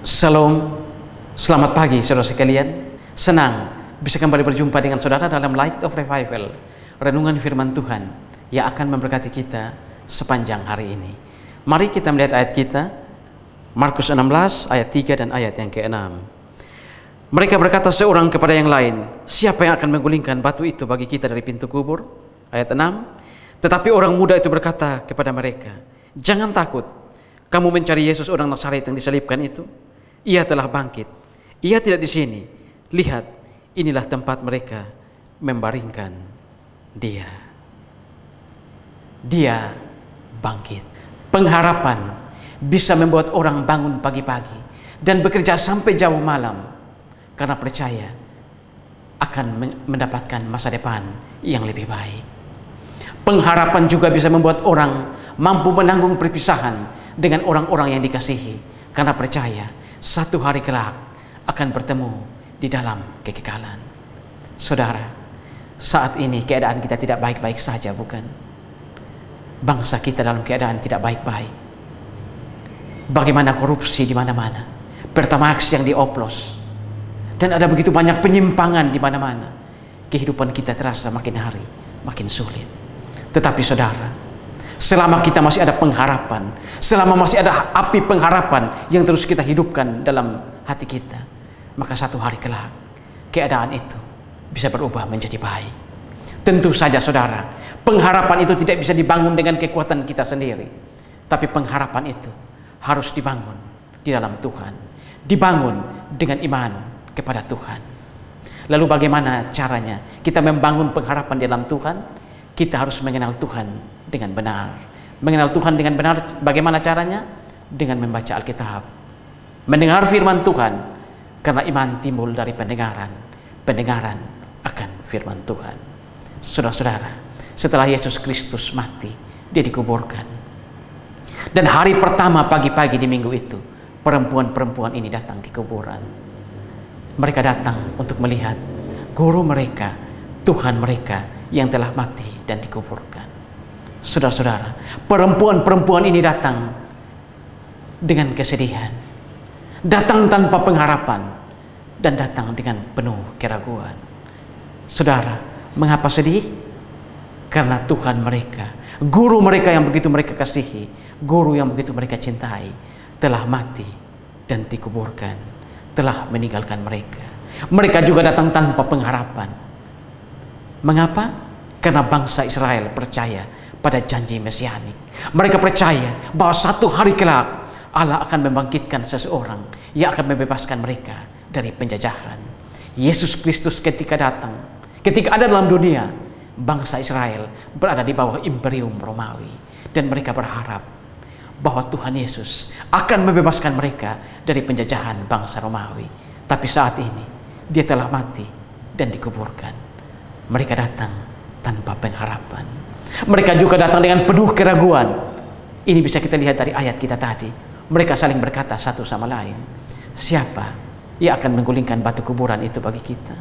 Shalom, selamat pagi saudara sekalian. Senang bisa kembali berjumpa dengan saudara dalam Light of Revival, renungan firman Tuhan yang akan memberkati kita sepanjang hari ini. Mari kita melihat ayat kita, Markus 16 ayat 3 dan ayat yang ke-6. Mereka berkata seorang kepada yang lain, siapa yang akan menggulingkan batu itu bagi kita dari pintu kubur? Ayat 6. Tetapi orang muda itu berkata kepada mereka, jangan takut, kamu mencari Yesus orang Nazaret yang disalibkan itu. Ia telah bangkit. Ia tidak di sini. Lihat, inilah tempat mereka membaringkan dia. Dia bangkit. Pengharapan bisa membuat orang bangun pagi-pagi dan bekerja sampai jauh malam karena percaya akan mendapatkan masa depan yang lebih baik. Pengharapan juga bisa membuat orang mampu menanggung perpisahan dengan orang-orang yang dikasihi karena percaya satu hari kelak akan bertemu di dalam kekekalan. Saudara, saat ini keadaan kita tidak baik-baik saja, bukan? Bangsa kita dalam keadaan tidak baik-baik. Bagaimana korupsi di mana-mana, Pertamax yang dioplos, dan ada begitu banyak penyimpangan di mana-mana. Kehidupan kita terasa makin hari makin sulit. Tetapi saudara, selama kita masih ada pengharapan, selama masih ada api pengharapan yang terus kita hidupkan dalam hati kita, maka satu hari kelak keadaan itu bisa berubah menjadi baik. Tentu saja saudara, pengharapan itu tidak bisa dibangun dengan kekuatan kita sendiri, tapi pengharapan itu harus dibangun di dalam Tuhan, dibangun dengan iman kepada Tuhan. Lalu bagaimana caranya kita membangun pengharapan di dalam Tuhan? Kita harus mengenal Tuhan dengan benar. Mengenal Tuhan dengan benar bagaimana caranya? Dengan membaca Alkitab, mendengar firman Tuhan, karena iman timbul dari pendengaran, pendengaran akan firman Tuhan. Saudara-saudara, setelah Yesus Kristus mati, dia dikuburkan, dan hari pertama pagi-pagi di minggu itu, perempuan-perempuan ini datang ke kuburan. Mereka datang untuk melihat guru mereka, Tuhan mereka yang telah mati dan dikuburkan. Saudara-saudara, perempuan-perempuan ini datang dengan kesedihan, datang tanpa pengharapan, dan datang dengan penuh keraguan. Saudara, mengapa sedih? Karena Tuhan mereka, guru mereka yang begitu mereka kasihi, guru yang begitu mereka cintai, telah mati dan dikuburkan, telah meninggalkan mereka. Mereka juga datang tanpa pengharapan. Mengapa? Karena bangsa Israel percaya pada janji mesianik. Mereka percaya bahwa satu hari kelak Allah akan membangkitkan seseorang yang akan membebaskan mereka dari penjajahan. Yesus Kristus ketika datang, ketika ada dalam dunia, bangsa Israel berada di bawah imperium Romawi, dan mereka berharap bahwa Tuhan Yesus akan membebaskan mereka dari penjajahan bangsa Romawi. Tapi saat ini dia telah mati dan dikuburkan. Mereka datang tanpa pengharapan. Mereka juga datang dengan penuh keraguan. Ini bisa kita lihat dari ayat kita tadi. Mereka saling berkata satu sama lain, siapa yang akan menggulingkan batu kuburan itu bagi kita?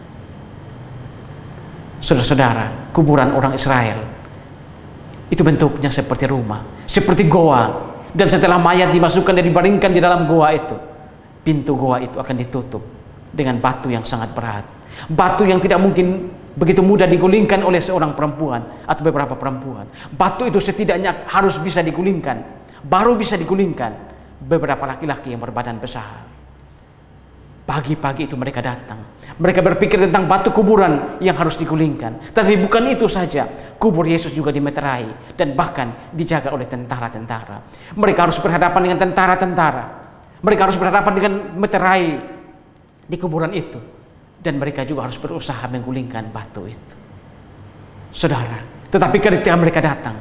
Saudara-saudara, kuburan orang Israel itu bentuknya seperti rumah, seperti goa. Dan setelah mayat dimasukkan dan dibaringkan di dalam goa itu, pintu goa itu akan ditutup dengan batu yang sangat berat. Batu yang tidak mungkin begitu mudah digulingkan oleh seorang perempuan atau beberapa perempuan. Batu itu setidaknya harus bisa digulingkan, baru bisa digulingkan beberapa laki-laki yang berbadan besar. Pagi-pagi itu mereka datang. Mereka berpikir tentang batu kuburan yang harus digulingkan. Tapi bukan itu saja, kubur Yesus juga dimeterai dan bahkan dijaga oleh tentara-tentara. Mereka harus berhadapan dengan tentara-tentara. Mereka harus berhadapan dengan meterai di kuburan itu. Dan mereka juga harus berusaha menggulingkan batu itu. Saudara, tetapi ketika mereka datang,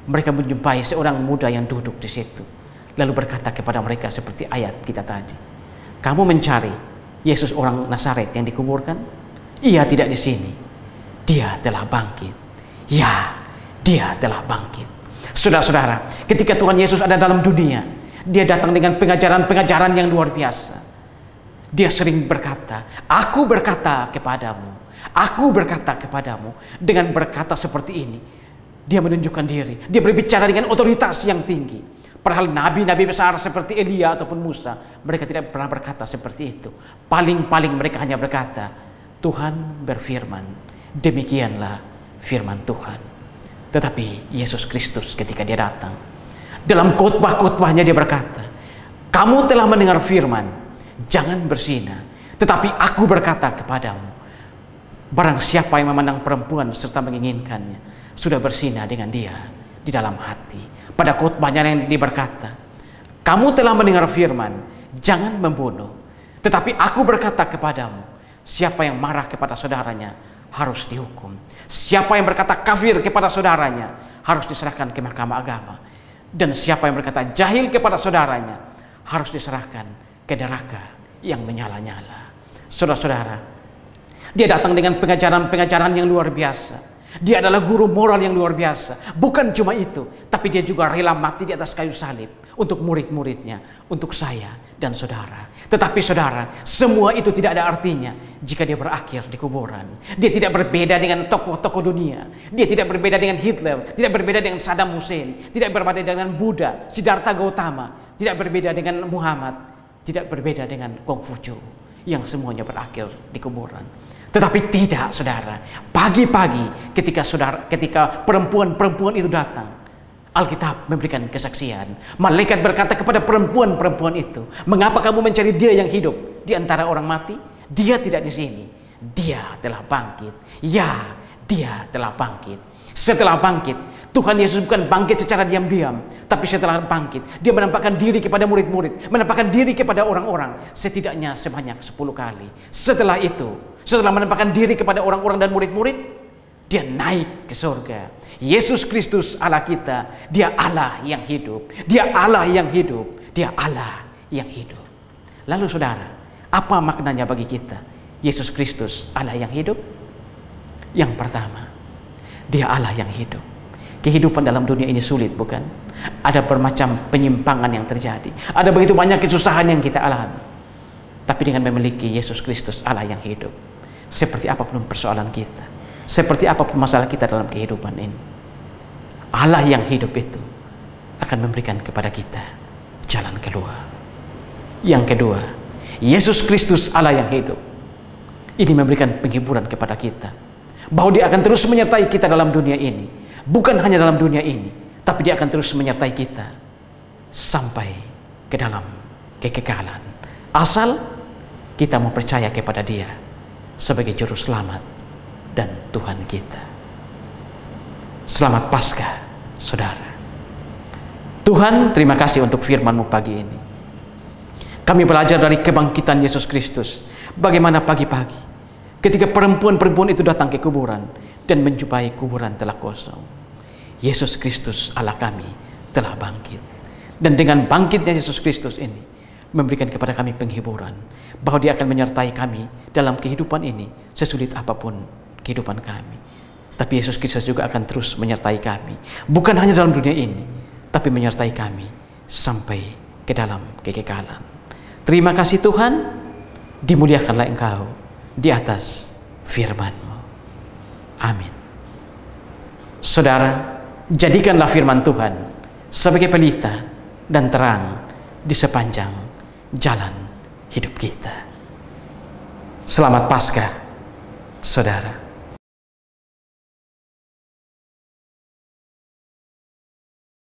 mereka menjumpai seorang muda yang duduk di situ, lalu berkata kepada mereka seperti ayat kita tadi, kamu mencari Yesus orang Nazaret yang dikuburkan? Ia tidak di sini. Dia telah bangkit. Ya, dia telah bangkit. Saudara-saudara, ketika Tuhan Yesus ada dalam dunia, dia datang dengan pengajaran-pengajaran yang luar biasa. Dia sering berkata, aku berkata kepadamu, aku berkata kepadamu. Dengan berkata seperti ini, dia menunjukkan diri. Dia berbicara dengan otoritas yang tinggi. Padahal nabi-nabi besar seperti Elia ataupun Musa, mereka tidak pernah berkata seperti itu. Paling-paling mereka hanya berkata, Tuhan berfirman, demikianlah firman Tuhan. Tetapi Yesus Kristus ketika dia datang, dalam khotbah-khotbahnya dia berkata, kamu telah mendengar firman, jangan berzina. Tetapi aku berkata kepadamu, barang siapa yang memandang perempuan serta menginginkannya, sudah berzina dengan dia di dalam hati. Pada khotbahnya yang dia berkata, kamu telah mendengar firman, jangan membunuh. Tetapi aku berkata kepadamu, siapa yang marah kepada saudaranya harus dihukum. Siapa yang berkata kafir kepada saudaranya harus diserahkan ke mahkamah agama. Dan siapa yang berkata jahil kepada saudaranya harus diserahkan ke neraka yang menyala-nyala. Saudara-saudara, dia datang dengan pengajaran-pengajaran yang luar biasa. Dia adalah guru moral yang luar biasa. Bukan cuma itu, tapi dia juga rela mati di atas kayu salib untuk murid-muridnya, untuk saya dan saudara. Tetapi saudara, semua itu tidak ada artinya jika dia berakhir di kuburan. Dia tidak berbeda dengan tokoh-tokoh dunia. Dia tidak berbeda dengan Hitler, tidak berbeda dengan Saddam Hussein, tidak berbeda dengan Buddha, Siddhartha Gautama, tidak berbeda dengan Muhammad, tidak berbeda dengan Konghucu, yang semuanya berakhir di kuburan. Tetapi tidak, saudara. Pagi-pagi ketika perempuan-perempuan itu datang, Alkitab memberikan kesaksian. Malaikat berkata kepada perempuan-perempuan itu, mengapa kamu mencari dia yang hidup di antara orang mati? Dia tidak di sini. Dia telah bangkit. Ya, dia telah bangkit. Setelah bangkit, Tuhan Yesus bukan bangkit secara diam-diam, tapi setelah bangkit, dia menampakkan diri kepada murid-murid, menampakkan diri kepada orang-orang, setidaknya sebanyak 10 kali. Setelah itu, setelah menampakkan diri kepada orang-orang dan murid-murid, dia naik ke surga. Yesus Kristus Allah kita, dia Allah yang hidup, dia Allah yang hidup, dia Allah yang hidup. Lalu saudara, apa maknanya bagi kita Yesus Kristus Allah yang hidup? Yang pertama, dia Allah yang hidup. Kehidupan dalam dunia ini sulit, bukan? Ada bermacam penyimpangan yang terjadi. Ada begitu banyak kesusahan yang kita alami. Tapi dengan memiliki Yesus Kristus Allah yang hidup, seperti apapun persoalan kita, seperti apapun masalah kita dalam kehidupan ini, Allah yang hidup itu akan memberikan kepada kita jalan keluar. Yang kedua, Yesus Kristus Allah yang hidup ini memberikan penghiburan kepada kita, bahwa dia akan terus menyertai kita dalam dunia ini. Bukan hanya dalam dunia ini, tapi dia akan terus menyertai kita sampai ke dalam kekekalan. Asal kita mau percaya kepada dia sebagai juru selamat dan Tuhan kita. Selamat Paskah, saudara. Tuhan, terima kasih untuk firman-Mu pagi ini. Kami belajar dari kebangkitan Yesus Kristus. Bagaimana pagi-pagi ketika perempuan-perempuan itu datang ke kuburan dan menjumpai kuburan telah kosong. Yesus Kristus Allah kami telah bangkit. Dan dengan bangkitnya Yesus Kristus ini memberikan kepada kami penghiburan, bahwa dia akan menyertai kami dalam kehidupan ini sesulit apapun kehidupan kami. Tapi Yesus Kristus juga akan terus menyertai kami, bukan hanya dalam dunia ini, tapi menyertai kami sampai ke dalam kekekalan. Terima kasih Tuhan, dimuliakanlah Engkau di atas firman-Mu. Amin. Saudara, jadikanlah firman Tuhan sebagai pelita dan terang di sepanjang jalan hidup kita. Selamat Paskah, saudara.